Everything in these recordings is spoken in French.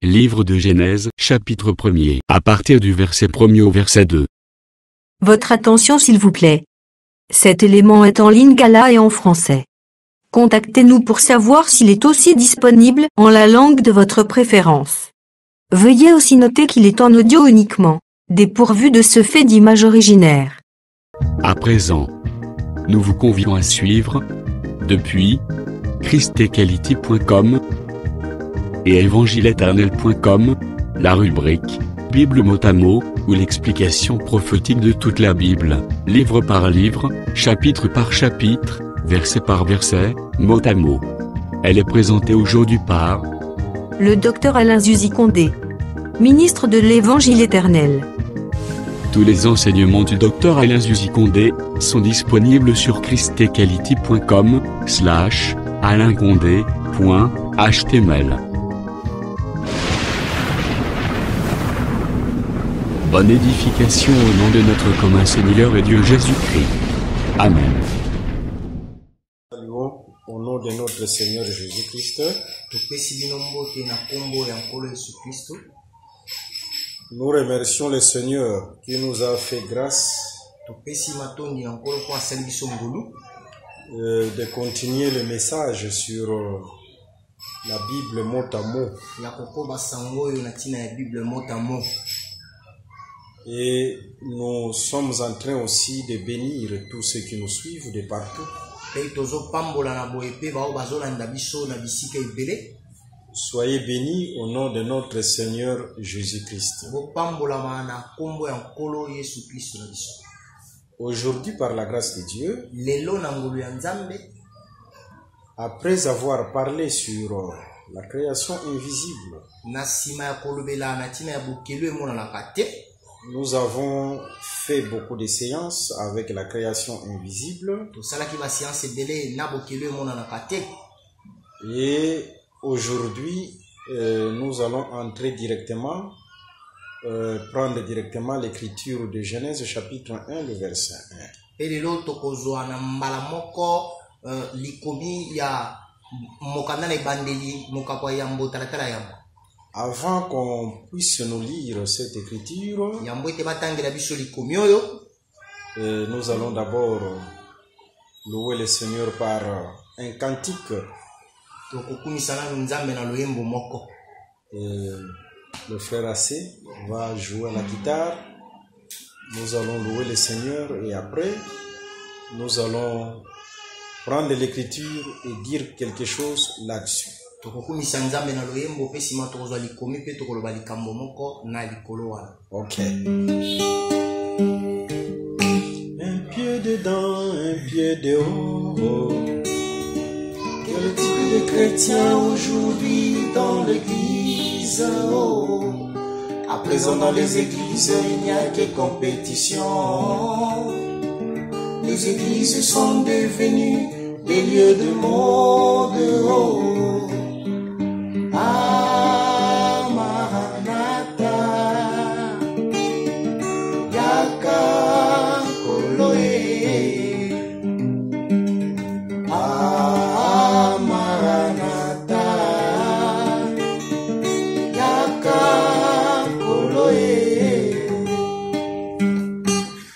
Livre de Genèse, chapitre 1er, à partir du verset 1er au verset 2. Votre attention s'il vous plaît. Cet élément est en lingala et en français. Contactez-nous pour savoir s'il est aussi disponible en la langue de votre préférence. Veuillez aussi noter qu'il est en audio uniquement, dépourvu de ce fait d'image originaire. À présent, nous vous convions à suivre, depuis christequality.com et evangileeternel.com, la rubrique Bible mot à mot, ou l'explication prophétique de toute la Bible, livre par livre, chapitre par chapitre, verset par verset, mot à mot. Elle est présentée aujourd'hui par le Dr Alain Zuzi Condé, ministre de l'Évangile éternel. Tous les enseignements du Dr Alain Zuzi Condé sont disponibles sur christequality.com/alaincondé.html. Bonne édification au nom de notre commun Seigneur et Dieu Jésus-Christ. Amen. Saluons au nom de notre Seigneur Jésus-Christ. Nous remercions le Seigneur qui nous a fait grâce de continuer le message sur la Bible mot à mot. Et nous sommes en train aussi de bénir tous ceux qui nous suivent de partout. Soyez bénis au nom de notre Seigneur Jésus-Christ. Aujourd'hui, par la grâce de Dieu, après avoir parlé sur la création invisible, nous avons fait beaucoup de séances avec la création invisible. Et aujourd'hui, nous allons entrer directement, prendre directement l'écriture de Genèse chapitre 1, le verset 1. Avant qu'on puisse nous lire cette écriture, nous allons d'abord louer le Seigneur par un cantique. Le frère Assé va jouer à la guitare. Nous allons louer le Seigneur et après, nous allons prendre l'écriture et dire quelque chose là-dessus. Ok. Un pied dedans, un pied dehors. Quel type de chrétien aujourd'hui dans l'église? Oh. À présent dans les églises, il n'y a que compétition. Les églises sont devenues des lieux de mode. Oh.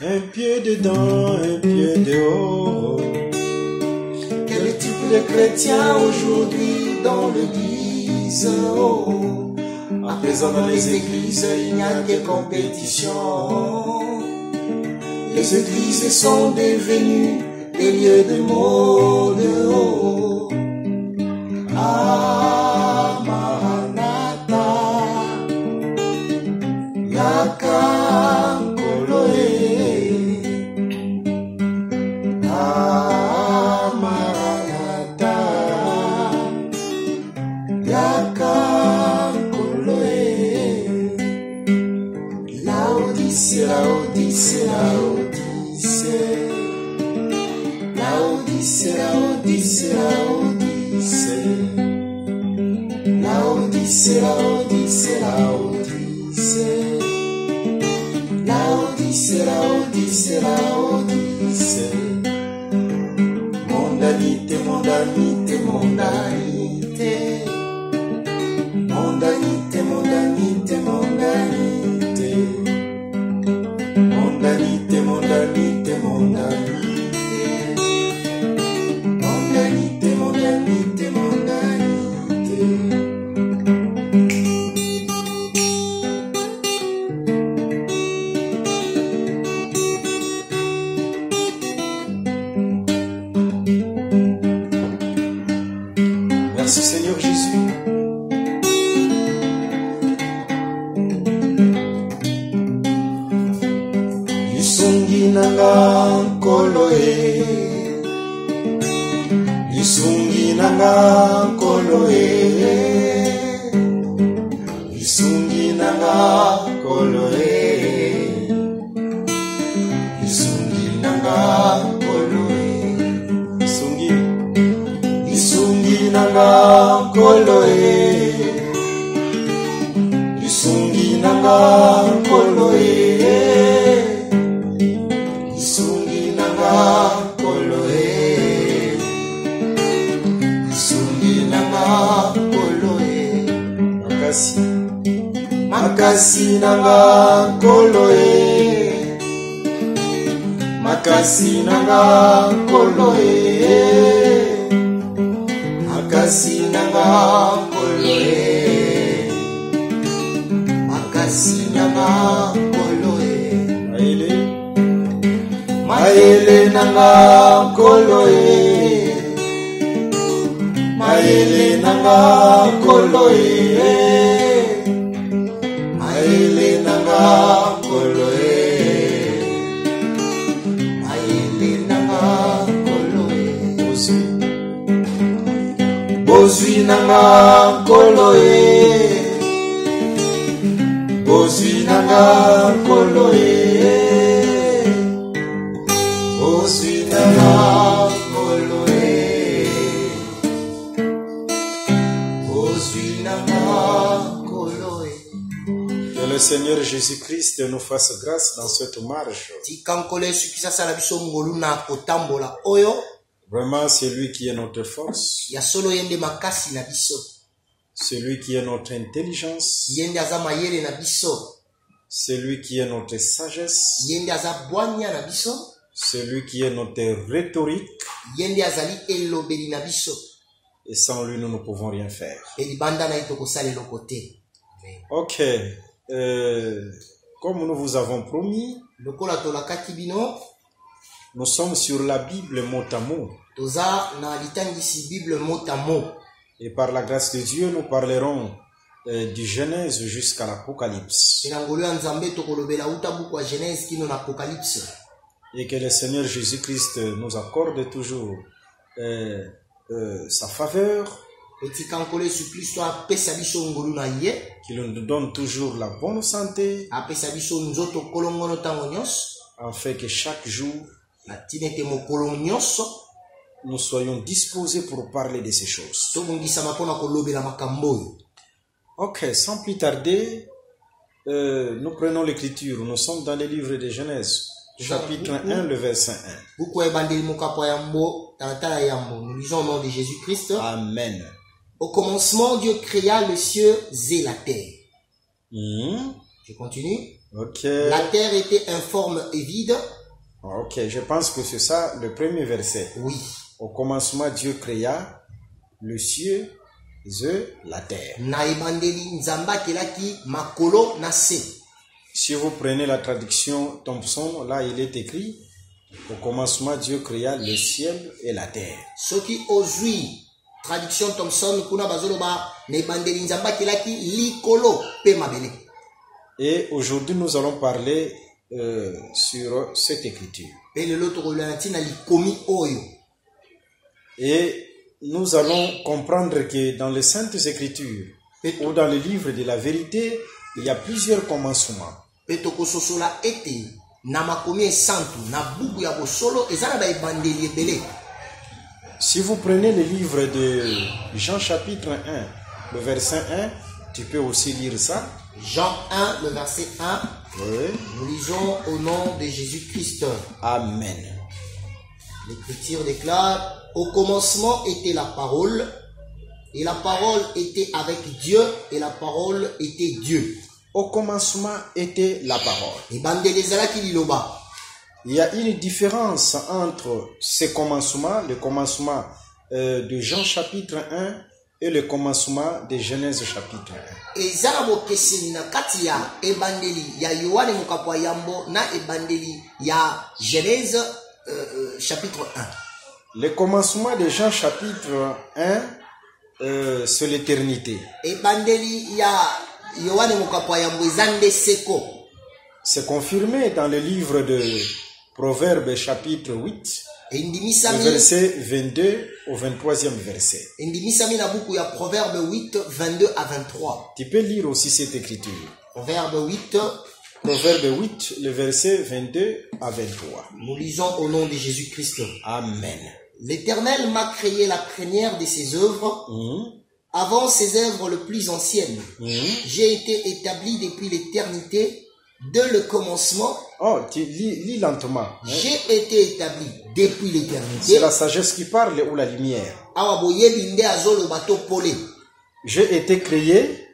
Un pied dedans, un pied dehors. Quel type de chrétien aujourd'hui dans l'église? Oh. À présent dans les églises, il n'y a que compétition. Les églises sont devenues des lieux de mode. Oh. Mondanité, mondanité, mondanité. Mondanité, mondanité. nanga nkolo e, lisungi nanga nkolo e, lisungi nanga nkolo e, lisungi nanga nkolo e, lisungi nanga nkolo e, lisungi nanga nkolo e, lisungi nanga nkolo e, lisungi nanga nkolo e, makasi nanga nkolo e, makasi nanga nkolo e, makasi nanga nkolo e, makasi nanga nkolo e, mayele nanga nkolo e, mayele nanga nkolo e, mayele nanga nkolo e, mayele nanga nkolo e, bozwi nanga nkolo e, bozwi nanga nkolo e, bozwi nanga nkolo e, bozwi nanga nkolo e. Que le Seigneur Jésus-Christ nous fasse grâce dans cette marche. Vraiment, c'est lui qui est notre force. C'est lui qui est notre intelligence. C'est lui qui est notre sagesse. C'est lui qui est notre rhétorique. Et sans lui, nous ne pouvons rien faire. Ok. Comme nous vous avons promis, nous sommes sur la Bible mot à mot. Et par la grâce de Dieu, nous parlerons du Genèse jusqu'à l'Apocalypse. Et que le Seigneur Jésus-Christ nous accorde toujours sa faveur, qu'il nous donne toujours la bonne santé, afin que chaque jour nous soyons disposés pour parler de ces choses. Ok, sans plus tarder, nous prenons l'écriture. Nous sommes dans le livre de Genèse, chapitre 1, le verset 1. Nous lisons au nom de Jésus-Christ. Amen. Au commencement, Dieu créa les cieux et la terre. Je continue. Ok. La terre était informe et vide. Ok, je pense que c'est ça le premier verset. Oui. Au commencement, Dieu créa le cieux et la terre. Si vous prenez la traduction Thompson, là il est écrit: au commencement, Dieu créa le ciel et la terre. Ce qui aujourd'hui, traduction Thompson, et aujourd'hui, nous allons parler sur cette écriture. Et nous allons comprendre que dans les Saintes Écritures ou dans le livre de la vérité, il y a plusieurs commencements. Si vous prenez le livre de Jean chapitre 1, le verset 1, tu peux aussi lire ça. Jean 1, le verset 1. Oui. Nous lisons au nom de Jésus-Christ. Amen. L'Écriture déclare: au commencement était la parole, et la parole était avec Dieu, et la parole était Dieu. Au commencement était la parole. Il y a une différence entre ce commencement, le commencement de Jean chapitre 1 et le commencement de Genèse chapitre 1. Chapitre 1. Le commencement de Jean chapitre 1, c'est l'éternité. C'est confirmé dans le livre de Proverbe chapitre 8, Endimisami verset 22 au 23e verset. Endimisami na buku ya Proverbe 8, 22 à 23. Tu peux lire aussi cette écriture. Proverbe 8, Proverbe 8, le verset 22 à 23. nous lisons au nom de Jésus-Christ. Amen. L'Éternel m'a créé la première de ses œuvres, avant ses œuvres les plus anciennes. J'ai été établi depuis l'éternité, dès le commencement. Oh, tu lis lentement. J'ai été établi depuis l'éternité. C'est la sagesse qui parle ou la lumière. Awa boyebi nde azoloba to pole. J'ai été créé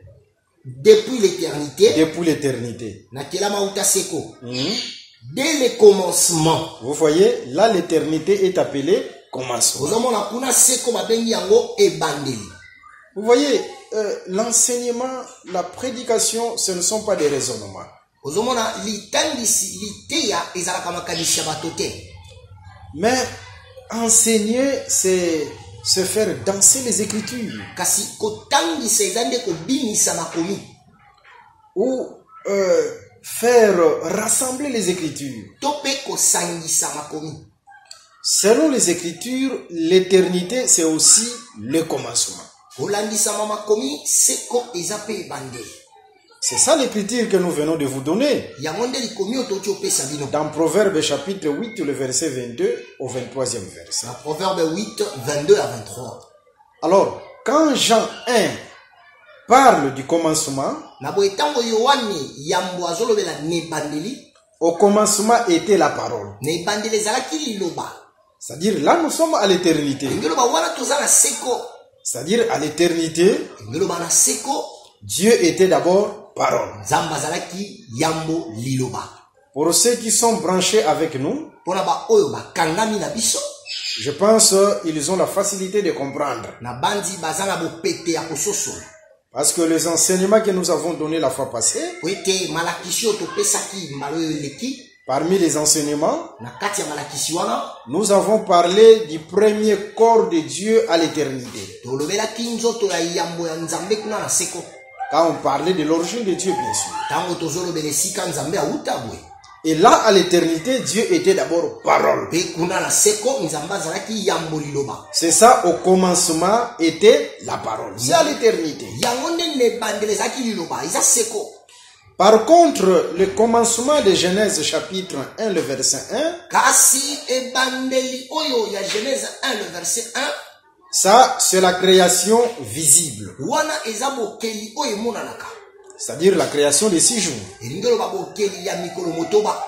Depuis l'éternité. depuis l'éternité. Nakela mauta seko. Dès le commencement. Vous voyez, là l'éternité est appelée commencement. Ozomona kuna seko babengi yango ebandeli. Vous voyez, l'enseignement, la prédication, ce ne sont pas des raisonnements. Ozomona litangisi liteya ezalaka makanisi ya bato te. Mais enseigner, c'est se faire danser les Écritures. Kasi kotangisa ezande kobimisa makomi. Ou faire rassembler les Écritures. Tope kosangisa makomi. Selon les Écritures, l'éternité, c'est aussi le commencement. Kolandisa makomi seko ezape ebandeli. C'est ça l'écriture que nous venons de vous donner. Yangonde likomi otoki opesa bino. Dans Proverbe chapitre 8, le verset 22 au 23e verset. Na Proverbe 8, 22 à 23. Alors, quand Jean 1 parle du commencement, Na boetango Yohane yambo azolobela nebandeli. au commencement était la parole. Nebandeli ezalaki liloba. C'est-à-dire, là nous sommes à l'éternité. Ngeloba wana toza na seko. C'est-à-dire, à l'éternité, Ngeloba na seko. Dieu était d'abord parole. Zamba zalaki yambo liloba. Pour ceux qui sont branchés avec nous, Pona ba oyo ba kangami na biso. je pense qu'ils ont la facilité de comprendre. Na bandi bazana bo pete ya kososo. Parce que les enseignements que nous avons donnés la fois passée, Wete malakisho to pesaki mbalo leki. parmi les enseignements, Na kati ya malakisi wana. nous avons parlé du premier corps de Dieu à l'éternité. Tolobelaki nzoto ya yambo ya nzambe kuna na seko. Quand on parlait de l'origine de Dieu, bien sûr. Tango tozolobela esika nzambe auta boye. Et là, à l'éternité, Dieu était d'abord parole. Pe kuna na seko nzambe azalaki yambo liloba. C'est ça, au commencement, était la parole. C'est à l'éternité. Yango nde nebandeli ezalaki liloba. Eza seko. Par contre, le commencement de Genèse chapitre 1, le verset 1, Kasi ebandeli oyo ya Genèse 1 le verset 1. ça, c'est la création visible. Wana eza bokeli oyo emonanaka. C'est-à-dire la création des 6 jours. Elingi loba bokeli ya mikolo motoba.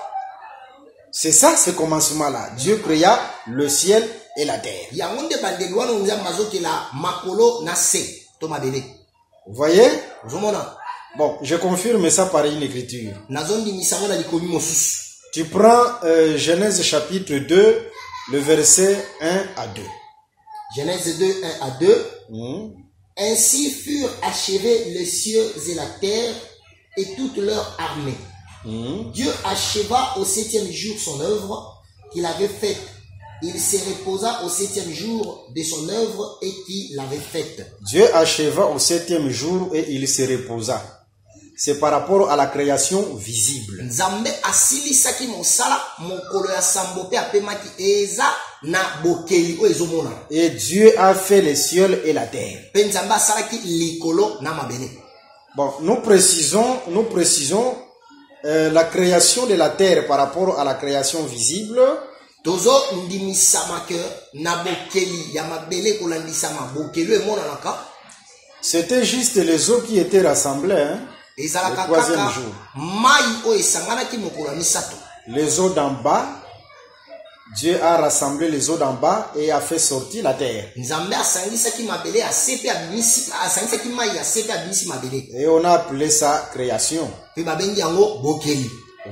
C'est ça, ce commencement-là. Dieu créa le ciel et la terre. Yango nde bandeli wana nzambe azokela makolo na se to mabele. Vous voyez? Ozomona. Bon, je confirme ça par une écriture. Nazondimisa ngo na likomi mosusu. Tu prends Genèse chapitre 2, le verset 1 à 2. Genèse 2, 1 à 2. Ainsi furent achevés les cieux et la terre et toute leur armée. Dieu acheva au 7e jour son œuvre qu'il avait faite. Il se reposa au 7e jour de son œuvre et qu'il avait faite. Dieu acheva au 7e jour et il se reposa. C'est par rapport à la création visible. Nzambe asilisaki mosala mokolo ya sambo pe apemaki eza na bokeli o ezomona. Et Dieu a fait les cieux et la terre. Pe Nzambe asalaki likolo na mabele. Bon, nous précisons la création de la terre par rapport à la création visible. Tozo ndimisama ke na bokeli ya mabele kolandisama bokeli emonanaka. C'était juste les eaux qui étaient rassemblées. Le troisième jour. Les eaux d'en bas, Dieu a rassemblé les eaux d'en bas et a fait sortir la terre. Et on a appelé ça création. Vous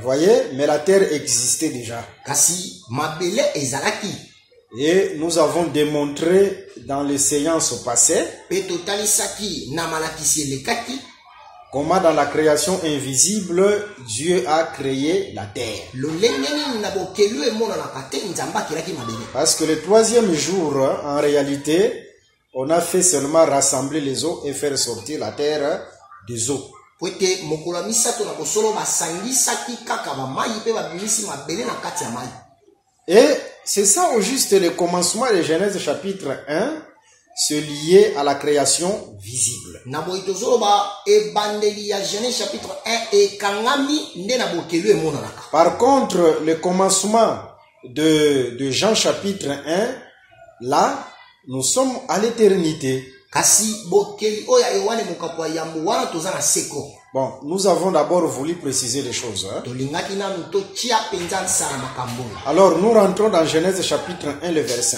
voyez, mais la terre existait déjà. Et nous avons démontré dans les séances passées comment dans la création invisible, Dieu a créé la terre. Parce que le troisième jour, en réalité, on a fait seulement rassembler les eaux et faire sortir la terre des eaux. Et c'est ça au juste le commencement de Genèse chapitre 1, se lier à la création visible. Par contre, le commencement de Jean chapitre 1, là, nous sommes à l'éternité. Bon, nous avons d'abord voulu préciser les choses. Alors, nous rentrons dans Genèse chapitre 1, le verset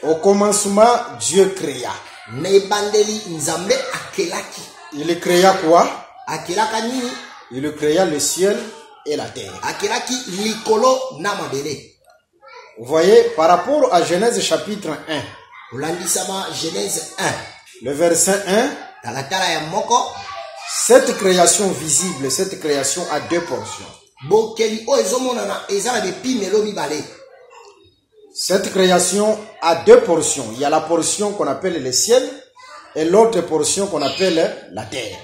1. Au commencement, Dieu créa. Il créa quoi? Il créa le ciel et la terre. Vous voyez, par rapport à Genèse chapitre 1, le verset 1, cette création visible, cette création a deux portions. Cette création a deux portions. Il y a la portion qu'on appelle le ciel et l'autre portion qu'on appelle la terre.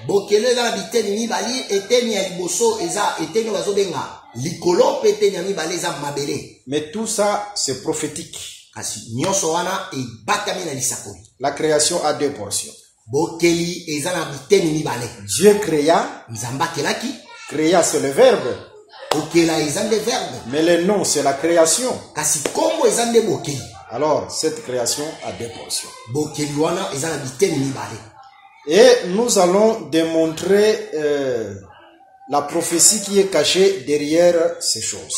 Mais tout ça, c'est prophétique. La création a deux portions. Dieu créa. Créa, c'est le verbe. Mais le nom, c'est la création. Alors, cette création a deux portions. Et nous allons démontrer la prophétie qui est cachée derrière ces choses.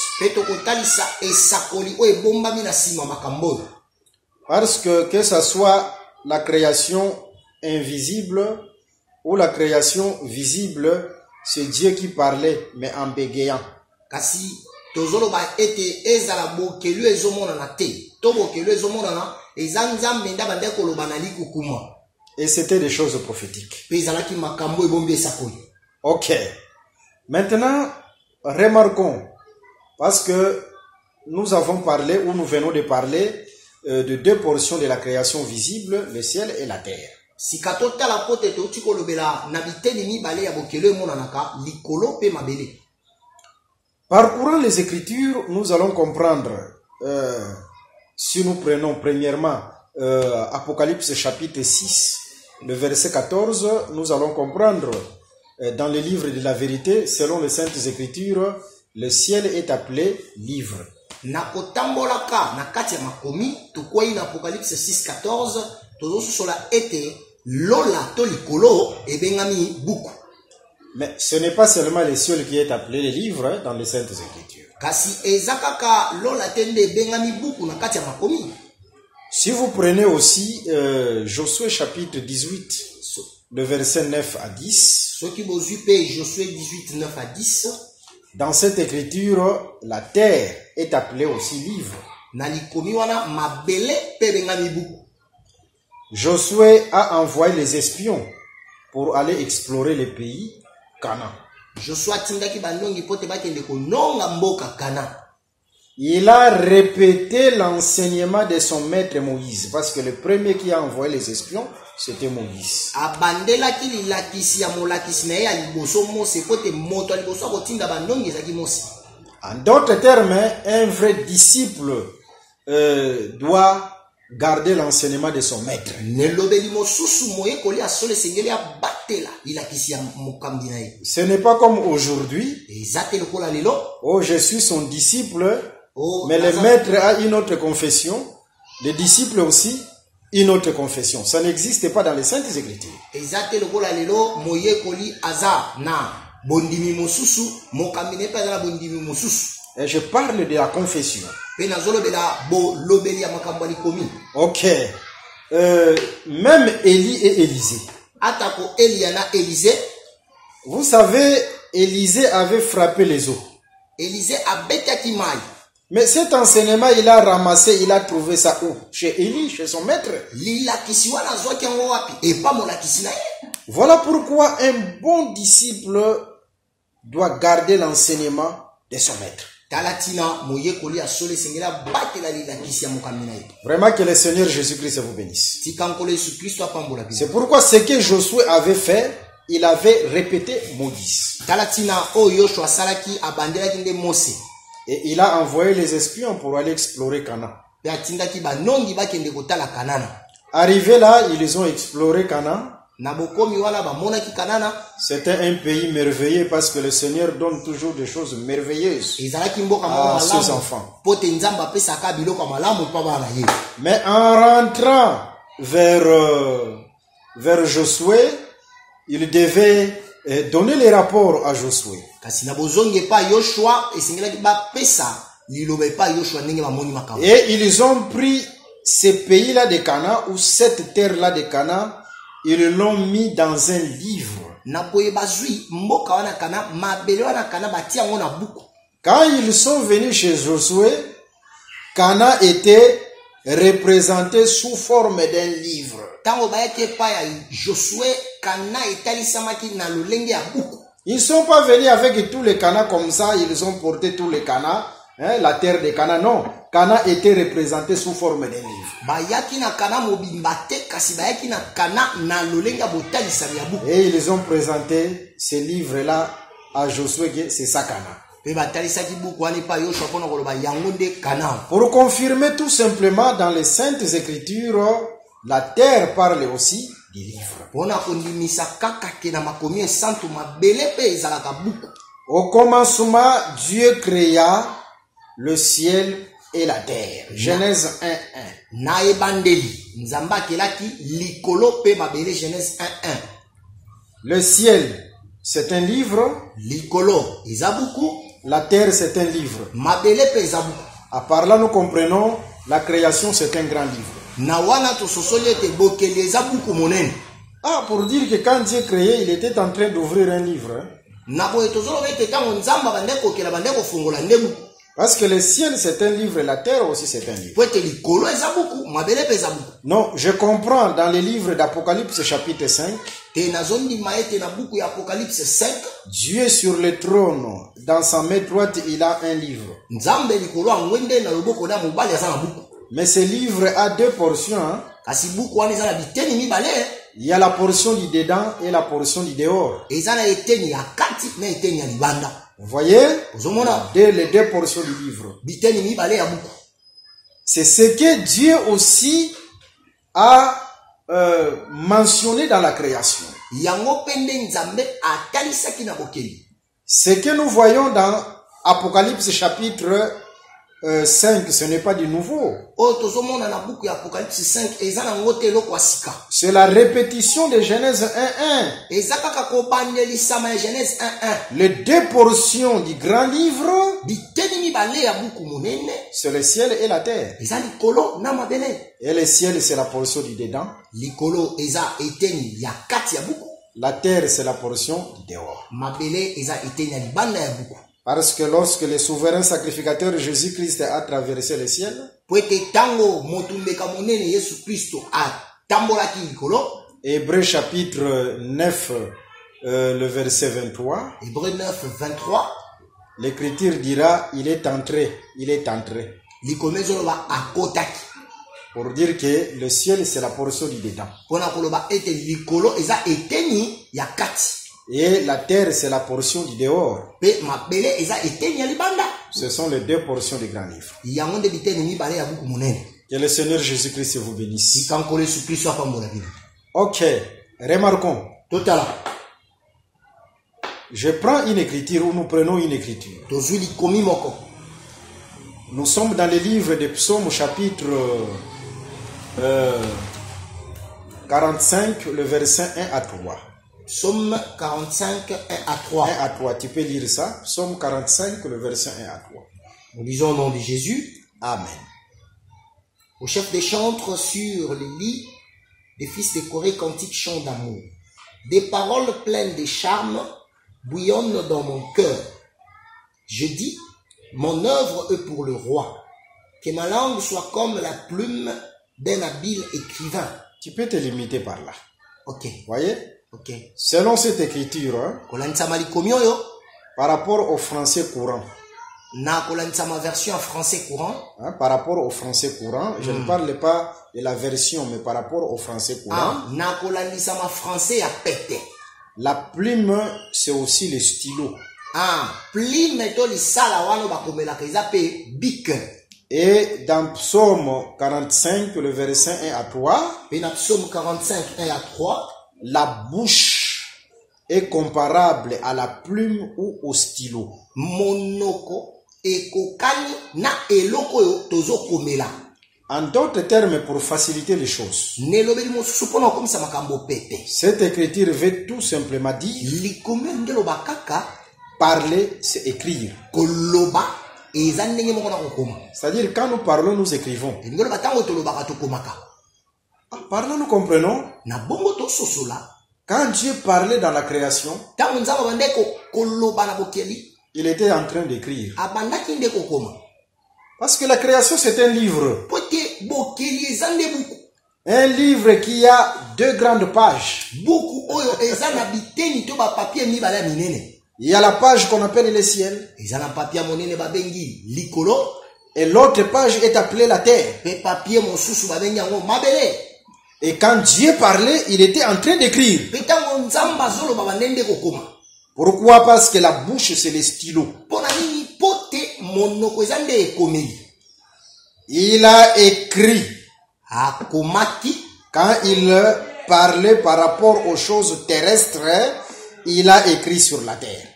Parce que ce soit la création invisible ou la création visible, c'est Dieu qui parlait, mais en bégayant. Et c'était des choses prophétiques. Ok. Maintenant, remarquons, parce que nous avons parlé, ou nous venons de parler, de deux portions de la création visible, le ciel et la terre. Parcourant les Écritures, nous allons comprendre, si nous prenons premièrement Apocalypse chapitre 6, le verset 14, nous allons comprendre dans le livre de la vérité, selon les Saintes Écritures, le ciel est appelé livre. Apocalypse 6:14, mais ce n'est pas seulement le ciel qui est appelé le livre dans les Saintes Écritures. Si vous prenez aussi Josué chapitre 18, le verset 9 à 10, dans cette écriture, la terre est appelée aussi livre. Josué a envoyé les espions pour aller explorer le pays Canaan. Il a répété l'enseignement de son maître Moïse, parce que le premier qui a envoyé les espions, c'était Moïse. En d'autres termes, un vrai disciple doit garder l'enseignement de son maître. Ce n'est pas comme aujourd'hui. Oh, je suis son disciple, mais le maître a une autre confession, le disciple aussi une autre confession. Ça n'existe pas dans les Saintes Écritures. Et je parle de la confession. Ok. Même Élie et Élisée. Vous savez, Élisée avait frappé les eaux. Mais cet enseignement, il a ramassé, il a trouvé ça où? Chez Élie, chez son maître. Voilà pourquoi un bon disciple doit garder l'enseignement de son maître. Vraiment que le Seigneur Jésus-Christ vous bénisse. C'est pourquoi ce que Josué avait fait, il avait répété Moïse. Et il a envoyé les espions pour aller explorer Canaan. Arrivés là, ils ont exploré Canaan. C'était un pays merveilleux parce que le Seigneur donne toujours des choses merveilleuses à ses enfants. Mais en rentrant vers Josué, il devait donner les rapports à Josué. Et ils ont pris ces pays-là de Canaan ou cette terre-là de Canaan, ils l'ont mis dans un livre. Quand ils sont venus chez Josué, Canaan était représenté sous forme d'un livre. Ils ne sont pas venus avec tous les Canaan comme ça, ils ont porté tous les Canaan, la terre de Canaan. Non, Canaan était représenté sous forme d'un livre. Et ils ont présenté ces livres-là à Josué, c'est ça Canaan. Pour confirmer tout simplement dans les Saintes Écritures, la terre parle aussi des livres. Au commencement, Dieu créa le ciel et la terre. Genèse 1:1. Le ciel, c'est un livre. La terre, c'est un livre. À part là, nous comprenons, la création, c'est un grand livre. Ah, pour dire que quand Dieu créait, il était en train d'ouvrir un livre. Parce que le ciel c'est un livre et la terre aussi c'est un livre. Non, je comprends dans les livres d'Apocalypse chapitre 5. Dieu sur le trône, dans sa main droite, il a un livre. Mais ce livre a deux portions. Hein? Il y a la portion du dedans et la portion du dehors. Vous voyez les deux portions du livre. C'est ce que Dieu aussi a mentionné dans la création. Ce que nous voyons dans Apocalypse chapitre 5, ce n'est pas du nouveau. C'est la répétition de Genèse 1:1. Les deux portions du grand livre, c'est le ciel et la terre. Et le ciel, c'est la portion du dedans. La terre, c'est la portion du dehors. Parce que lorsque le souverain sacrificateur Jésus-Christ a traversé le ciel, Hébreux chapitre 9, le verset 23, l'écriture dira, il est entré. Pour dire que le ciel c'est la portion du dedans. Et la terre, c'est la portion du dehors. Ce sont les deux portions du grand livre. Que le Seigneur Jésus-Christ vous bénisse. Ok, remarquons. Je prends une écriture ou nous prenons une écriture. Nous sommes dans le livre des Psaumes, chapitre 45, le verset 1 à 3. Psaume 45, 1 à 3. 1 à 3, tu peux lire ça. Psaume 45, le verset 1 à 3. Nous lisons au nom de Jésus. Amen. Au chef des chantres sur les lits, des fils de Corée cantiques chants d'amour. Des paroles pleines de charme bouillonnent dans mon cœur. Je dis, mon œuvre est pour le roi. Que ma langue soit comme la plume d'un habile écrivain. Tu peux te limiter par là. Ok. Voyez? Ok. Selon cette écriture, hein, par rapport au français courant, version en français courant, hein, par rapport au français courant, je ne parle pas de la version, mais par rapport au français courant, français à péter. La plume, c'est aussi le stylo. Et dans Psaume 45, le verset 1 à 3, Psaume 45, 1 à 3, la bouche est comparable à la plume ou au stylo. Monoko ekokani na eloko yo tozo komela. En d'autres termes, pour faciliter les choses, cette écriture veut tout simplement dire parler, c'est écrire. C'est-à-dire, quand nous parlons, nous écrivons. Parlons, nous comprenons. Quand Dieu parlait dans la création, il était en train d'écrire. Parce que la création, c'est un livre. Un livre qui a 2 grandes pages. Il y a la page qu'on appelle le ciel. Et l'autre page est appelée la terre. Et quand Dieu parlait, il était en train d'écrire. Pourquoi? Parce que la bouche, c'est le stylo. Il a écrit quand il parlait par rapport aux choses terrestres, il a écrit sur la terre.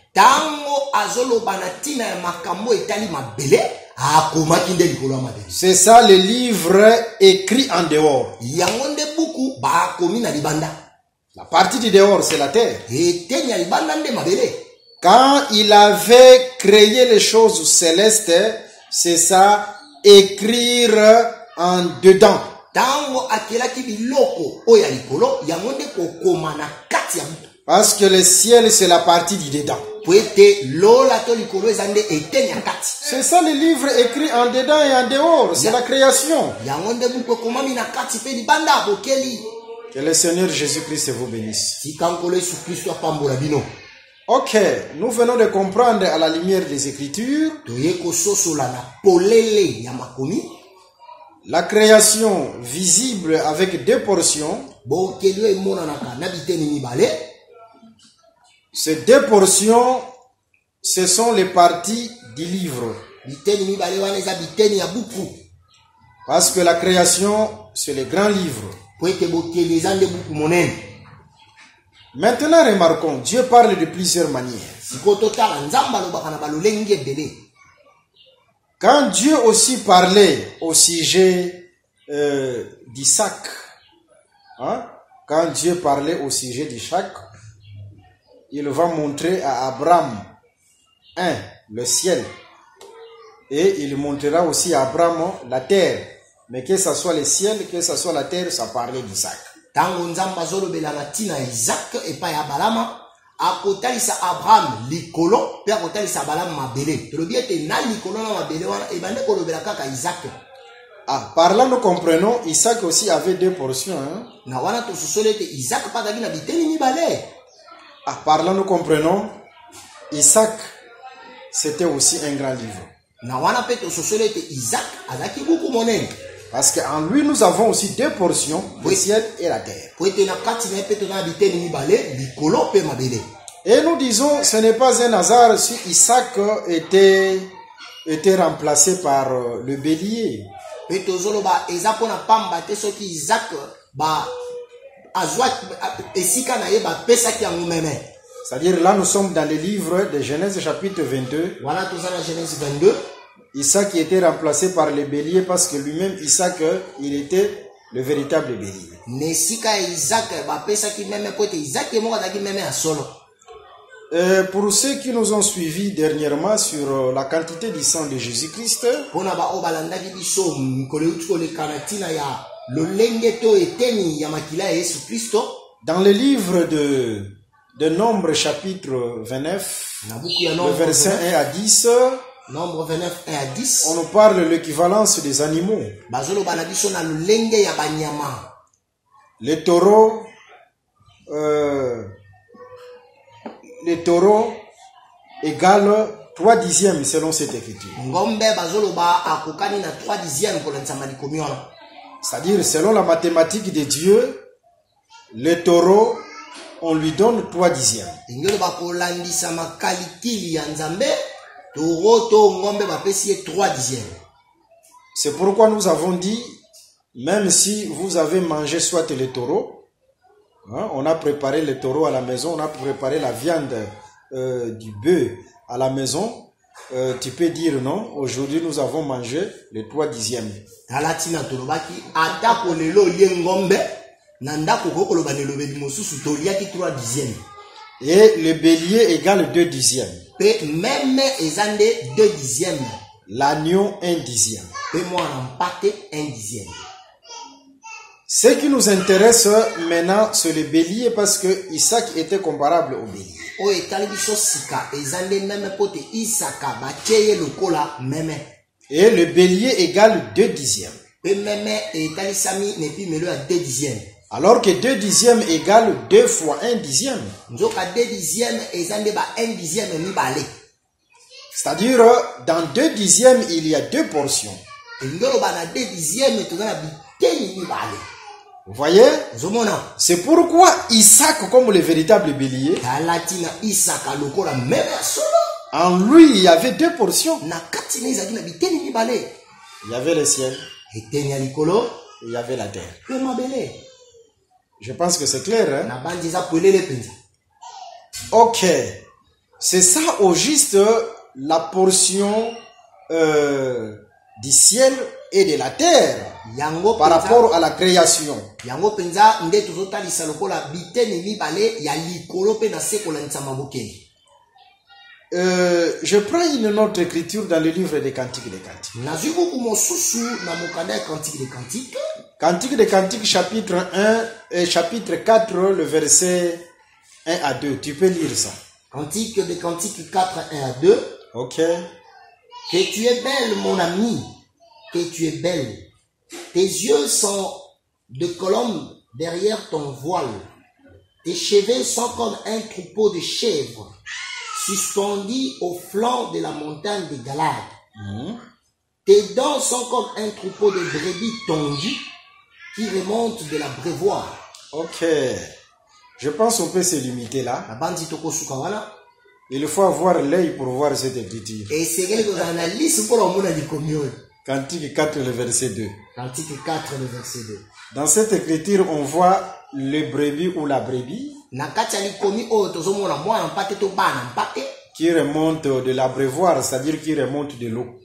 C'est ça le livre écrit en dehors. La partie du dehors, c'est la terre. Quand il avait créé les choses célestes, c'est ça, écrire en dedans. Parce que le ciel, c'est la partie du dedans. C'est ça le livre écrit en dedans et en dehors. C'est la création. Que le Seigneur Jésus-Christ vous bénisse. Ok, nous venons de comprendre à la lumière des Écritures la création visible avec 2 portions. Ces 2 portions, ce sont les parties du livre. Parce que la création, c'est le grand livre. Maintenant, remarquons, Dieu parle de plusieurs manières. Quand Dieu aussi parlait au sujet d'Isaac, quand Dieu parlait au sujet d'Isaac, il va montrer à Abraham, le ciel, et il montrera aussi à Abraham la terre. Mais que ce soit le ciel, que ce soit la terre, ça parlait d'Isaac. Par là nous comprenons, Isaac aussi avait 2 portions. Par là nous comprenons, Isaac c'était aussi un grand livre. Parce qu'en lui nous avons aussi 2 portions, le ciel et la terre. Et nous disons, ce n'est pas un hasard si Isaac était remplacé par le bélier. C'est-à-dire là nous sommes dans le livre de Genèse chapitre 22. Isaac était remplacé par le bélier parce que lui-même Isaac il était le véritable bélier. Pour ceux qui nous ont suivis dernièrement sur la quantité du sang de Jésus-Christ, dans le livre de Nombre chapitre 29, le verset 1 à 10, Nombre 29, 1 à 10. On nous parle de l'équivalence des animaux. Les taureaux égale 3/10 selon cette écriture. C'est-à-dire, selon la mathématique de Dieu, les taureaux on lui donne 3 dixièmes. C'est pourquoi nous avons dit, même si vous avez mangé soit les taureaux, hein, on a préparé les taureaux à la maison, on a préparé la viande du bœuf à la maison, tu peux dire non, aujourd'hui nous avons mangé les 3 dixièmes. Et le bélier égale 2 dixièmes. L'agneau 1 dixième. Ce qui nous intéresse maintenant, c'est le bélier parce que Isaac était comparable au bélier. Et le bélier égale 2 dixièmes. Alors que 2 dixièmes égale 2 fois 1 dixième. C'est-à-dire, dans 2 dixièmes, il y a 2 portions. Vous voyez? C'est pourquoi Isaac, comme le véritable bélier, en lui, il y avait 2 portions. Il y avait le ciel et il y avait la terre. Je pense que c'est clair. Hein? Ok. C'est ça au juste la portion du ciel et de la terre par rapport à la création. Je prends une autre écriture dans le livre des Cantiques des Cantiques. Cantiques des Cantiques, chapitre 1 et chapitre 4, le verset 1 à 2. Tu peux lire ça. Cantique des Cantiques 4, 1 à 2. Ok. Que tu es belle, mon ami, que tu es belle. Tes yeux sont de colombes derrière ton voile. Tes cheveux sont comme un troupeau de chèvres, suspendus au flanc de la montagne de Galade. Tes dents sont comme un troupeau de brebis tondues qui remontent de la brévoire. Ok. Je pense qu'on peut se limiter là. Il faut avoir l'œil pour voir cette écriture. Cantique 4, le verset 2. Cantique 4, le verset 2. Dans cette écriture, on voit le brebis ou la brebis qui remonte de l'abreuvoir, c'est-à-dire qui remonte de l'eau.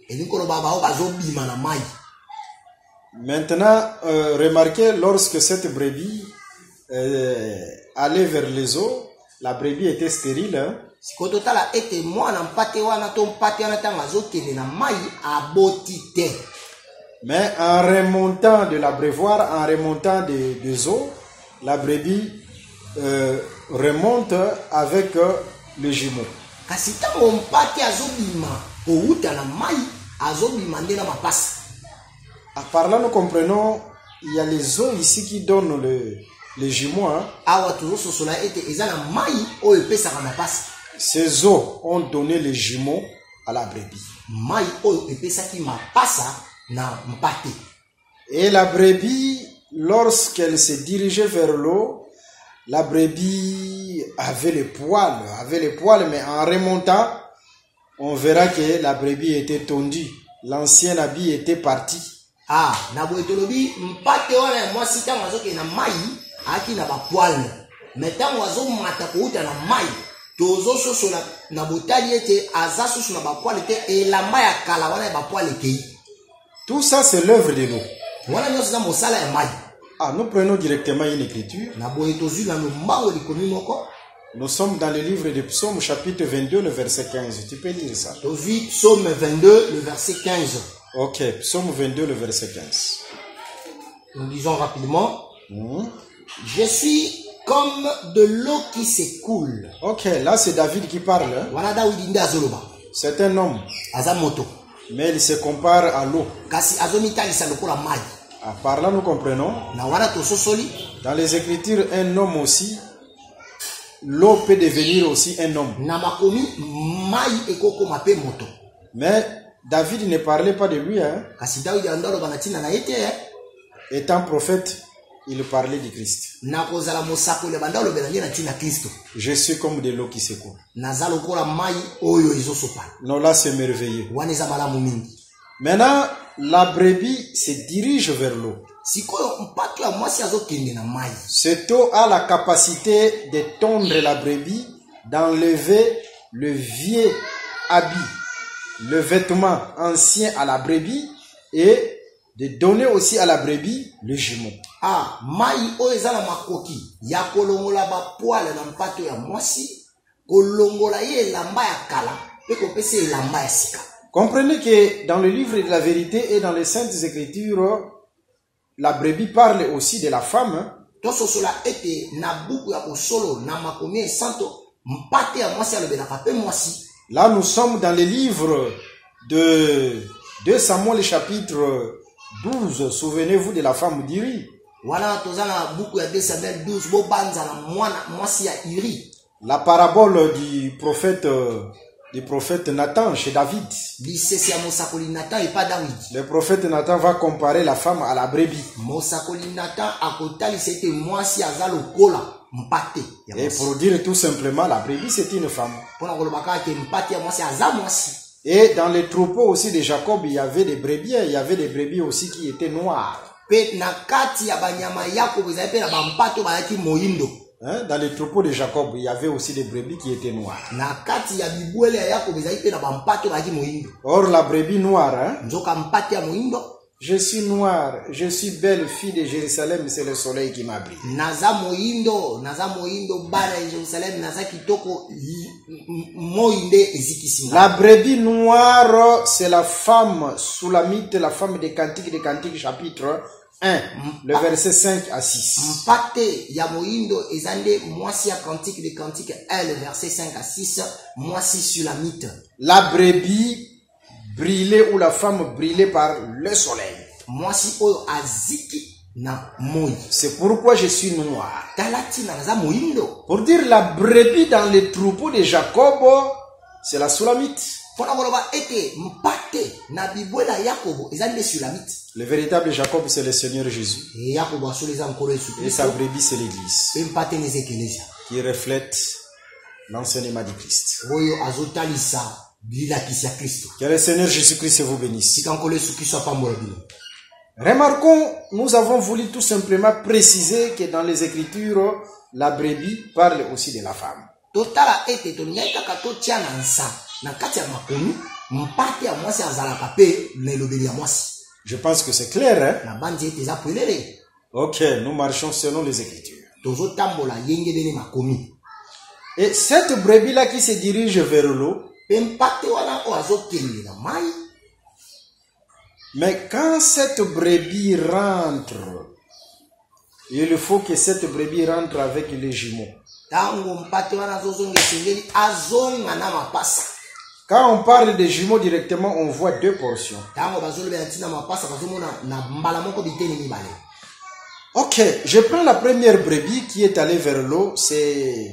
Maintenant, remarquez, lorsque cette brebis allait vers les eaux, la brebis était stérile. Hein? Mais en remontant de l'abreuvoir, en remontant des eaux, la brebis remonte avec le jumeau. Par là, nous comprenons, il y a les eaux ici qui donnent les jumeaux. Hein? Ces eaux ont donné les jumeaux à la brebis. Et la brebis, lorsqu'elle se dirigeait vers l'eau, la brebis avait les poils, mais en remontant, on verra que la brebis était tondue. L'ancien habit était parti. Tout ça, c'est l'œuvre de l'eau. Nous prenons directement une écriture. Nous sommes dans le livre de Psaume, chapitre 22, le verset 15. Tu peux lire ça. Psaume 22, le verset 15. Ok, Psaume 22, le verset 15. Nous lisons rapidement. Je suis comme de l'eau qui s'écoule. Ok, là c'est David qui parle. Hein? C'est un homme. Mais il se compare à l'eau. Par là nous comprenons. Dans les Écritures, un homme aussi, l'eau peut devenir aussi un homme. Mais David ne parlait pas de lui. Hein? Étant prophète, il parlait du Christ. Je suis comme de l'eau qui s'écoule. Non, là c'est merveilleux. Maintenant, la brebis se dirige vers l'eau. Cette eau a la capacité de tondre la brebis, d'enlever le vieux habit, le vêtement ancien à la brebis et de donner aussi à la brebis le jumeau. Comprenez que dans le livre de la vérité et dans les saintes écritures, la brebis parle aussi de la femme. Là, nous sommes dans le livre de 2 Samuel chapitre 12. Souvenez-vous de la femme d'Iri. La parabole du prophète Nathan chez David. Le prophète Nathan va comparer la femme à la brebis. Et pour dire tout simplement, la brebis c'est une femme. Et dans les troupeaux aussi de Jacob, il y avait des brebis, il y avait des brebis aussi qui étaient noires. Dans les troupeaux de Jacob, il y avait aussi des brebis qui étaient noires. Or, la brebis noire, je suis noire, je suis belle fille de Jérusalem, c'est le soleil qui m'abrite. La brebis noire, c'est la femme Soulamite, la femme des Cantiques chapitre 1, le verset 5 à 6. La brebis brûlée ou la femme brûlée par le soleil. C'est pourquoi je suis noir. Pour dire la brebis dans les troupeaux de Jacob, c'est la Soulamite. Le véritable Jacob, c'est le Seigneur Jésus. Et sa brebis, c'est l'Église, qui reflète l'enseignement du Christ. Que le Seigneur Jésus-Christ vous bénisse. Remarquons, nous avons voulu tout simplement préciser que dans les Écritures, la brebis parle aussi de la femme. Je pense que c'est clair, hein? Ok, nous marchons selon les Écritures. Et cette brebis-là qui se dirige vers l'eau, mais quand cette brebis rentre, il faut que cette brebis rentre avec les jumeaux. Quand on parle des jumeaux directement, on voit 2 portions. Ok, je prends la première brebis qui est allée vers l'eau, c'est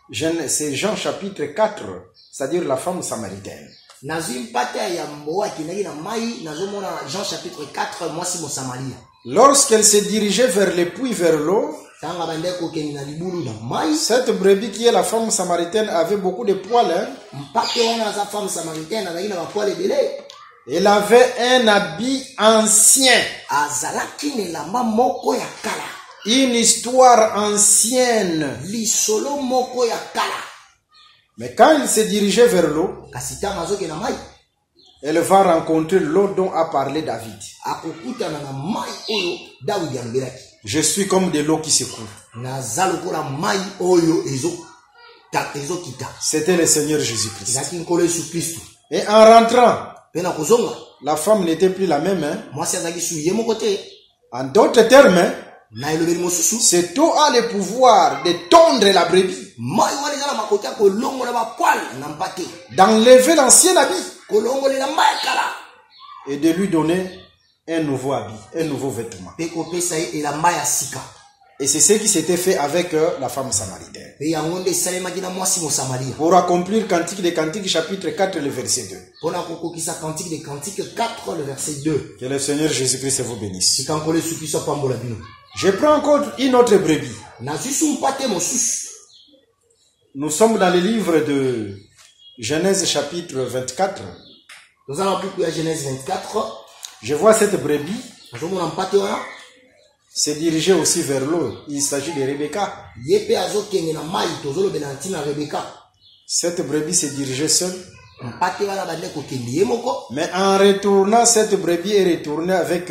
Jean chapitre 4, c'est-à-dire la femme samaritaine. Lorsqu'elle s'est dirigée vers le puits, vers l'eau, cette brebis qui est la femme samaritaine avait beaucoup de poils. Hein? Elle avait un habit ancien. Une histoire ancienne. Mais quand il s'est dirigé vers l'eau, elle va rencontrer l'eau dont a parlé David. Je suis comme de l'eau qui se coule. C'était le Seigneur Jésus-Christ. Et en rentrant, la femme n'était plus la même. Hein? En d'autres termes, hein? Cette eau a le pouvoir de tondre la brebis, d'enlever l'ancien habit et de lui donner un nouveau habit, un nouveau vêtement. Et c'est ce qui s'était fait avec la femme samaritaine. Et yango nde esalemaki na mwasi mosamaria. Pour accomplir Cantique des Cantiques, chapitre 4, le verset 2. Mpona kokokisa Cantique des Cantiques 4, le verset 2. Que le Seigneur Jésus-Christ vous bénisse. Tika nkolo esuki biso apambola bino. Je prends encore une autre brebis. Nazwi sumpa te mosusu. Nous sommes dans le livre de Genèse chapitre 24. Toza na buku ya Genèse 24. Je vois cette brebis Nazomona mpate wana. se diriger aussi vers l'eau. Il s'agit de Rebecca. Ye mpe azokende na mai tozolobela ntina Rebeka. Cette brebis se dirigeait seule. Mpate wana bande kokende ye moko. Mais en retournant, cette brebis est retournée avec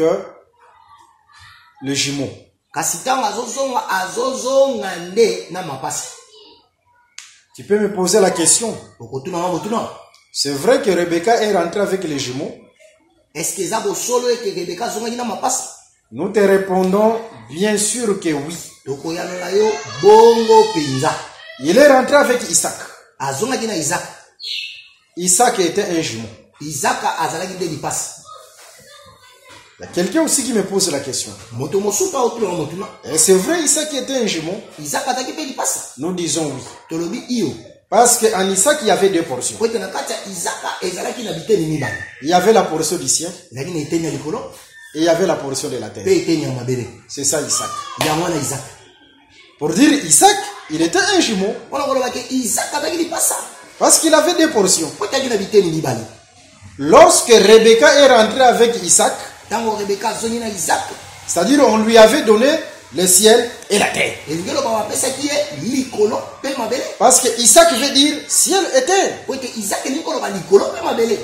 le jumeau. Kasi ntango azozonga nde na mapasi. Tu peux me poser la question. Okotuna nga botuna. C'est vrai que Rebecca est rentrée avec les jumeaux? Est-ce que eza bosolo ete Rebeka azongaki na mapasi? Nous te répondons bien sûr que oui. Tokoyanola yo bongo penza. Il est rentré avec Isaac. Azongaki na Isaac. Isaac était un jumeau. Isaac azalaki nde lipasi. Il y a quelqu'un aussi qui me pose la question. Moto mosuka otuna motuna. Et c'est vrai, Isaac était un jumeau? Isaac azalaki mpe lipasi. Nous disons oui. Tolobi iyo. Parce qu'en Isaac, il y avait deux portions. Po ete na kati ya Isaac ezalaki na biteni mibale. Il y avait la portion du ciel Ezalaki na eteni ya likolo et il y avait la portion de la terre. mpe eteni ya mabele. C'est ça Isaac. Yango wana Isaac. Pour dire Isaac, il était un jumeau. Mpona koloba ke Isaac azalaki lipasa. Parce qu'il avait deux portions. Po etaki na biteni mibale. Lorsque Rebecca est rentrée avec Isaac, Ntango Rebeka azongi na Isaac, c'est-à-dire on lui avait donné le ciel et la terre. elingi loba bapesaki ye likolo mpe mabele. Parce que Isaac veut dire ciel et terre. Po ete Isaac elingi koloba likolo mpe mabele.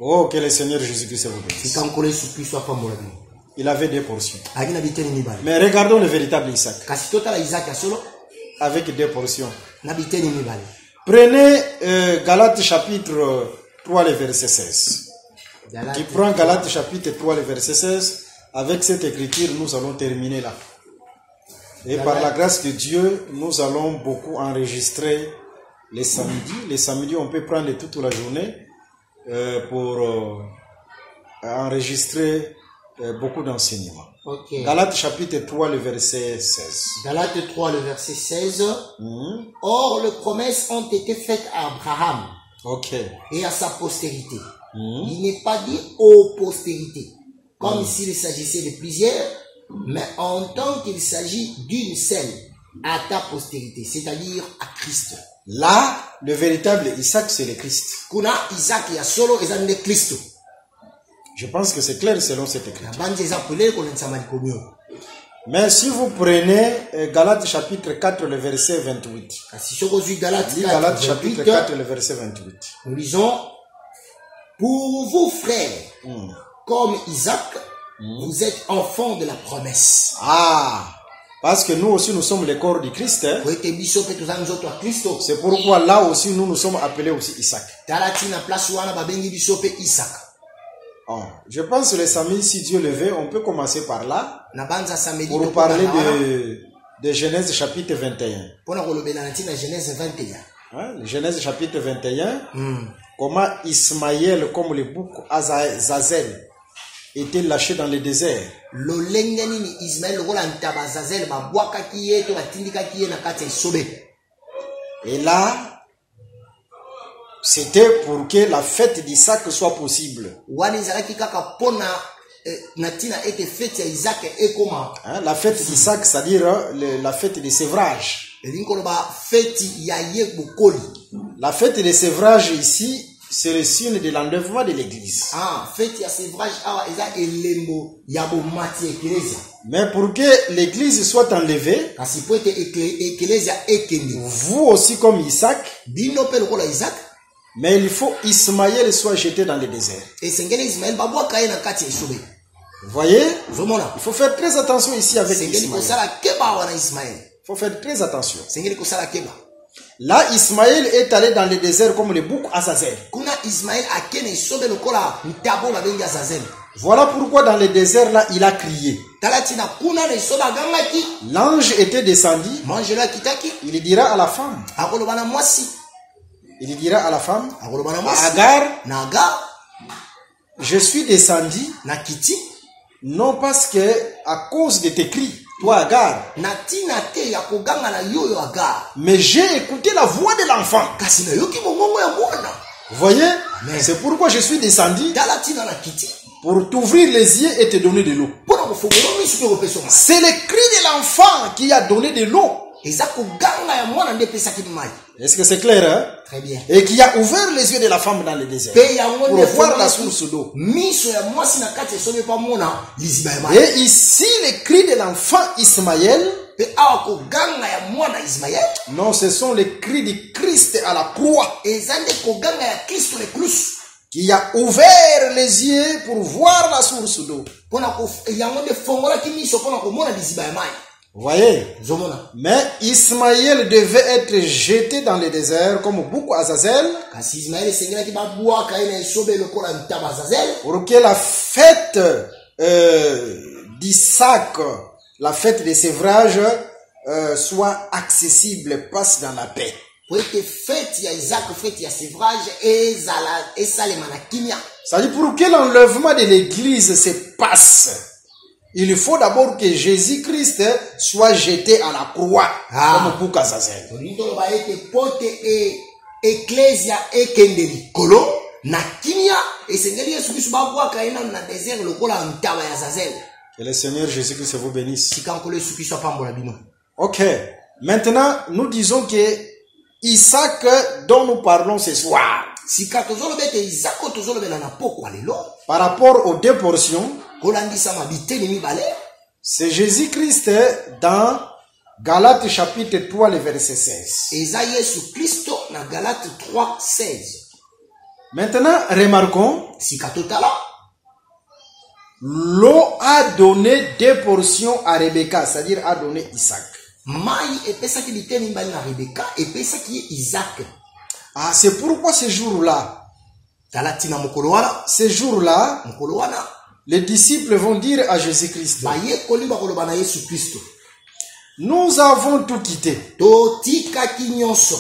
Oh, que le Seigneur Jésus-Christ vous bénisse. Sika nkolo Yesu Kristo apambola bino. Il avait deux portions. Azalaki na biteni mibale. Mais regardons le véritable Isaac. Kasi totala Isaac ya solo Avec deux portions. na biteni mibale. Prenez Galates chapitre 3, le verset 16. Tu prends Galates chapitre 3, le verset 16. Avec cette écriture, nous allons terminer là. Et par la grâce de Dieu, nous allons beaucoup enregistrer les samedis. Les samedis, on peut prendre toute la journée pour enregistrer beaucoup d'enseignements. Ok. Galates chapitre 3, le verset 16. Galates 3, le verset 16. Or, les promesses ont été faites à Abraham Ok. et à sa postérité. Il n'est pas dit aux postérités, comme s'il s'agissait de plusieurs, mais en tant qu'il s'agit d'une seule, à ta postérité, c'est-à-dire à Christ. Là, le véritable Isaac, c'est le Christ. Kuna Isaac ya solo ezande Christ. Je pense que c'est clair selon cette écriture. Banze ezapele konensa malikomio. Mais si vous prenez Galates chapitre 4, le verset 28. Si soko zui Galates Lis 4, Galates chapitre 28, 4, le verset 28. nous lisons, pour vous frères, comme Isaac, vous êtes enfants de la promesse. Ah, parce que nous aussi nous sommes le corps du Christ. Hein? Po ete biso pe toza nzoto ya Kristo. C'est pourquoi là aussi nous sommes appelés aussi Isaac. Tala tina place wana babengi biso pe Isaac. Oh, je pense que les samedis, si Dieu le veut, on peut commencer par là Na banza samedi pour parler de Genèse chapitre 21. Pona kolobela na tina Genèse 21. Hein? Genèse chapitre 21. Comment Ismaël, comme le bouc Azazel, était lâché dans le désert. Lolenge nini Ismaël lokola ntaba Azazel babwakaki ye to batindikaki ye na kati ya esobe. Et là, c'était pour que la fête d'Isaac soit possible. Wani ezalaki kaka pona na tina ete fete ya Isaac ekoma. Hein? La fête d'Isaac, c'est-à-dire la fête de sévrage. Elingi koloba fete ya ye bokoli. La fête de sévrage ici, c'est le signe de l'enlèvement de l'église. Ah, fete ya sévrage awa eza elembo ya bomati eklezia. Mais pour que l'église soit enlevée, Kasi po ete eklezia ekende. vous aussi comme Isaac, Bino pe lokola Isaac, mais il faut Ismaël soit jeté dans le désert. esengeli Ismaël babwaka ye na kati ya esobe. Vous voyez? Zomona. Il faut faire très attention ici avec Sengeli Ismaël. kosala keba wana Ismaël. Il faut faire très attention. Sengeli kosala keba. Là, Ismaël est allé dans le désert comme le bouc Azazel. Kuna Ismaël akene esobe lokola ntabo babengi Azazel. Voilà pourquoi dans le désert là, il a crié. Talatina kuna na esobe agangaki. L'ange était descendu. Mangela kitaki. Il dira à la femme. Akoloba na mwasi. Il dira à la femme. Akoloba na À mwasi. Agar, Na Agar. je suis descendu, Na kiti. non parce que à cause de tes cris. toi Agar. natina te ya koganga na yoyo Agar. Mais j'ai écouté la voix de l'enfant. Kasi na yoki mongongo ya mwana. Vous voyez? Amen. C'est pourquoi je suis descendu Tala tina na kiti. pour t'ouvrir les yeux et te donner de l'eau. Pona kofongola misu pe kopeso ma. C'est le cri de l'enfant qui a donné de l'eau. Eza koganga ya mwana nde pesa ki mai. Est-ce que c'est clair, hein? Très bien. Et qui a ouvert les yeux de la femme dans le désert pour voir la source d'eau. Miso ya mwasi na kati sobe pa mona liziba ya mai. Et ici, le cri de l'enfant Ismaël, Pe awa koganga ya mwana Ismaël. non, ce sont les cris du Christ à la croix Eza nde koganga ya Kristo le plus. qui a ouvert les yeux pour voir la source d'eau. Pona ko yango nde fongola ki miso pona ko mona liziba ya mai. Vous voyez? Zomona. Mais Ismaël devait être jeté dans le désert comme beaucoup Azazel Kasi Ismaël sengela ki babwaka ina sobe lokola ntaba Azazel. pour que la fête d'Isaac, la fête de sévrage, soit accessible, passe dans la paix. Pour que fête ya Isaac, fête ya sévrage et salema na kimia. C'est-à-dire pour que l'enlèvement de l'église se passe, il faut d'abord que Jésus-Christ soit jeté à la croix, comme beaucoup Azazel. Tolito ba ete pote e ecclesia ekendeli kolo na kimia esengeli Yesu Kristo babwaka ina na désert lokola ntaba ya Azazel. Que le Seigneur Jésus-Christ vous bénisse. Sikankolo Yesu Kristo pambola bino. Ok. Maintenant, nous disons que Isaac dont nous parlons ce soir, Sika tozolo bete Isaac tozolo bela na pokwa lelo. par rapport aux deux portions, Kolandisa mabiteni mibale. c'est Jésus-Christ dans Galates chapitre 3, le verset 16. Eza Yesu Kristo na Galate 3:16. Maintenant, remarquons, Sika totala. l'eau a donné deux portions à Rebecca, c'est-à-dire a donné Isaac. Mai epesaki biteni mibale na Rebeka epesaki Isaac. Ah, c'est pourquoi ce jour-là, Talatina mokolo wana. Mokolo wana. les disciples vont dire à Jésus-Christ, Bayekoli bakoloba na Yesu Kristo. nous avons tout quitté Totikaki nyonso.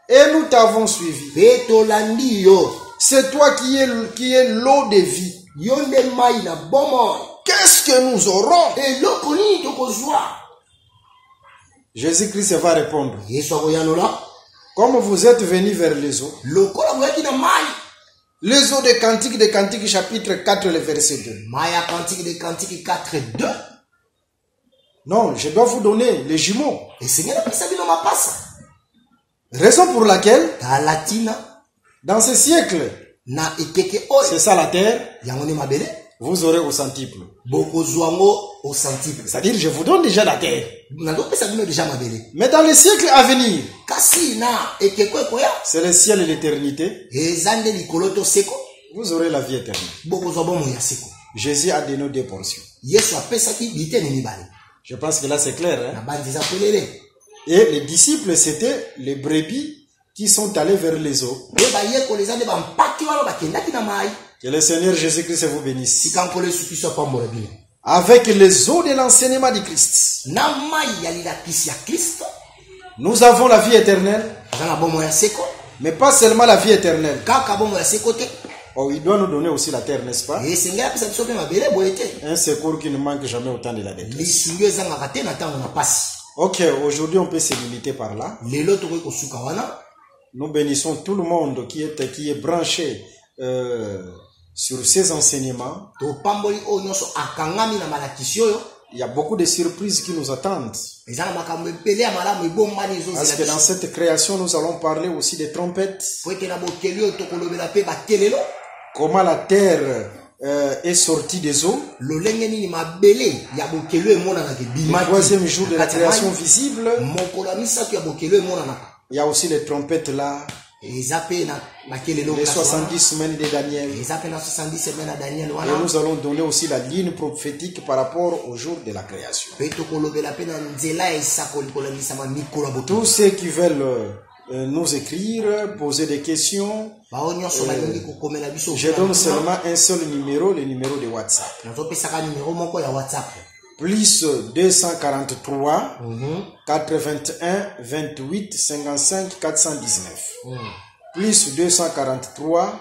et nous t'avons suivi. Pe tolandi yo. C'est toi qui est l'eau de vie. Yo nde mai na bomoi. Qu'est-ce que nous aurons? Eloko nini tokozwa? Jésus-Christ va répondre, Yesu akoyanola. comme vous êtes venus vers les eaux, Lokola boyaki na mai. les eaux de Cantique chapitre 4, le verset 2. Mai ya Cantique 4:2. Non, je dois vous donner les jumeaux. Esengeli pesa bino mapasa. Raison pour laquelle, Talatina dans ce siècle, na ekeke oyo. c'est ça la terre, Yango ne mabele. vous aurez au centuple. Bokozwango au centuple. C'est-à-dire, je vous donne déjà la terre. Nazopesa bino déjà mabele. Mais dans le siècle à venir, Kasi na ekeko ekoya. c'est le ciel et l'éternité, Eza nde likolo to seko. vous aurez la vie éternelle. Bokozwa bomoi ya seko. Jésus a donné deux portions. Yesu apesaki biteni mibale. Je pense que là c'est clair. Na Hein? bandi eza polele. Et les disciples, c'était les brebis qui sont allés vers les eaux. Oyo bayekoli eza nde bampaki wana bakendaki na mai. Que le Seigneur Jésus-Christ vous bénisse. Sikankolo Yesu Kristo apambola bino. Avec les eaux de l'enseignement du Christ, Na mai ya lilakisi ya Kristo. nous avons la vie éternelle, Eza na bomoi ya seko. mais pas seulement la vie éternelle. Kaka bomoi ya seko te. Oh, il doit nous donner aussi la terre, n'est-ce pas? Esengeli apesa biso mpe mabele boye te. Un secours qui ne manque jamais au temps de la détresse. Lisungi ezangaka te na ntango na pasi. Ok, aujourd'hui on peut se limiter par là. Lelo tokoki kosuka wana. Nous bénissons tout le monde qui est branché sur ces enseignements. Topamboli oyo nyonso akangami na malakisi oyo. Il y a beaucoup de surprises qui nous attendent. Eza na makambo ebele ya malamu ebombani Parce que ezozela dans biso. cette création, nous allons parler aussi des trompettes. Po ete na bokeli oyo tokolobela mpe bakelelo. Comment la terre est sortie des eaux. Lolenge nini mabele ya bokelo emonanaka Le ebimaki. troisième jour de la Na kati ya création mai. visible. Mokolo ya misato ya bokelo emonanaka. Il y a aussi les trompettes là. Eza mpe na bakelelo Les kasi wana. 70 semaines de Daniel. Eza mpe na 70 semaine ya Daniel Et wana. nous allons donner aussi la ligne prophétique par rapport au jour de la création. Mpe tokolobela mpe na nzela ya esakoli kolandisama mikolo ya bokelo. Tous ceux qui veulent nous écrire, poser des questions, Bao nyonso balingi kokomela biso. je donne seulement un seul numéro, le numéro de WhatsApp. nazopesaka numero moko ya WhatsApp. Plus 243 81 28 55 419. Plus 243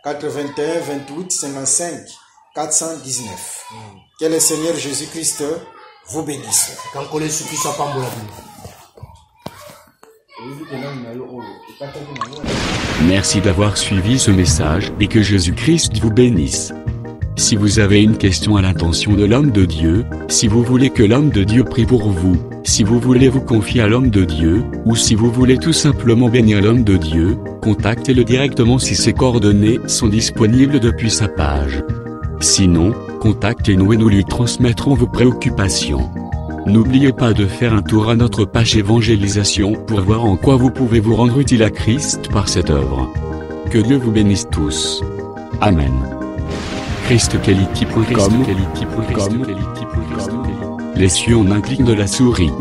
81 28 55 419. Que le Seigneur Jésus-Christ vous bénisse. Quand on est qui soit pas bon. Merci d'avoir suivi ce message et que Jésus-Christ vous bénisse. Si vous avez une question à l'intention de l'homme de Dieu, si vous voulez que l'homme de Dieu prie pour vous, si vous voulez vous confier à l'homme de Dieu, ou si vous voulez tout simplement bénir l'homme de Dieu, contactez-le directement si ses coordonnées sont disponibles depuis sa page. Sinon, contactez-nous et nous lui transmettrons vos préoccupations. N'oubliez pas de faire un tour à notre page évangélisation pour voir en quoi vous pouvez vous rendre utile à Christ par cette œuvre. Que Dieu vous bénisse tous. Amen. ChristQuality.com. Les cieux en un clic de la souris.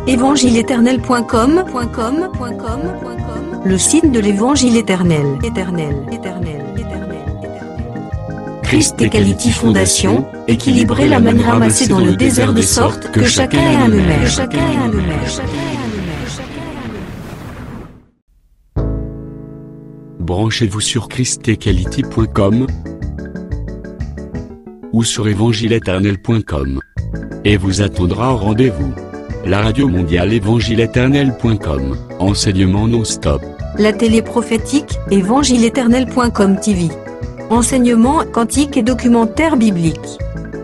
Évangile-éternel.com. Le site de l'Évangile éternel. Christ et Quality Fondation, équilibrer la manne ramassée dans le désert de sorte que chacun ait un maire. Branchez-vous sur ChristEquality.com ou sur évangile-éternel.com et vous attendra au rendez-vous. La radio mondiale évangile-éternel.com, enseignement non-stop. La télé prophétique, évangile-éternel.com TV. Enseignement quantique et documentaire biblique.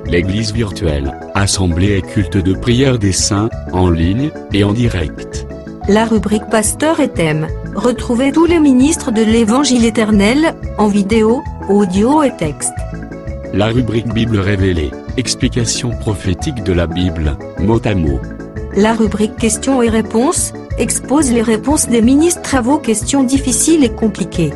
L'église virtuelle, assemblée et culte de prière des saints, en ligne et en direct. La rubrique Pasteur et thème. Retrouvez tous les ministres de l'Évangile éternel, en vidéo, audio et texte. La rubrique Bible révélée, explication prophétique de la Bible, mot à mot. La rubrique Questions et réponses, expose les réponses des ministres à vos questions difficiles et compliquées.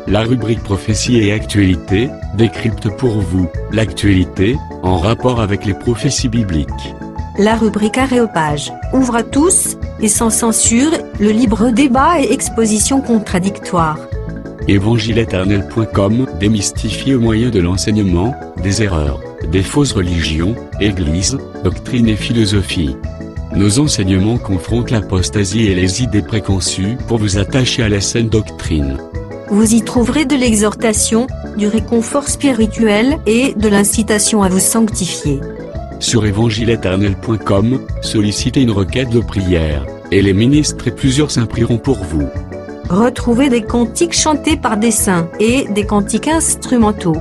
La rubrique prophétie et actualité, décrypte pour vous, l'actualité, en rapport avec les prophéties bibliques. La rubrique Aréopage, ouvre à tous, et sans censure, le libre débat et exposition contradictoire. Évangile-éternel.com, démystifié au moyen de l'enseignement, des erreurs, des fausses religions, églises, doctrines et philosophie. Nos enseignements confrontent l'apostasie et les idées préconçues pour vous attacher à la saine doctrine. Vous y trouverez de l'exhortation, du réconfort spirituel et de l'incitation à vous sanctifier. Sur évangile-éternel.com, sollicitez une requête de prière, et les ministres et plusieurs saints prieront pour vous. Retrouvez des cantiques chantés par des saints et des cantiques instrumentaux.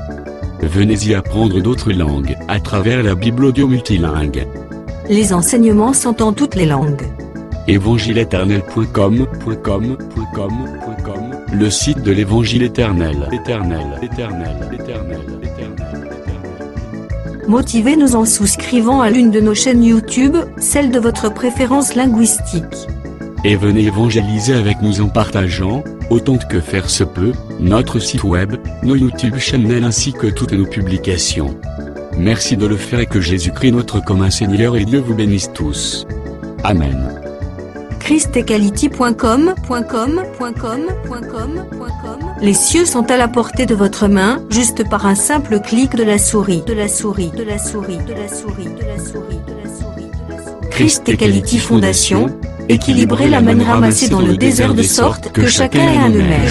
Venez y apprendre d'autres langues à travers la Bible audio multilingue. Les enseignements sont en toutes les langues. évangile-éternel.com, le site de l'Évangile éternel. Motivez-nous en souscrivant à l'une de nos chaînes YouTube, celle de votre préférence linguistique. Et venez évangéliser avec nous en partageant, autant que faire se peut, notre site web, nos YouTube channels ainsi que toutes nos publications. Merci de le faire et que Jésus-Christ notre commun Seigneur et Dieu vous bénisse tous. Amen. ChristEquality.com. Les cieux sont à la portée de votre main, juste par un simple clic de la souris. ChristEquality Fondation, équilibrer la manne ramassée dans le désert de sorte que chacun ait un maire.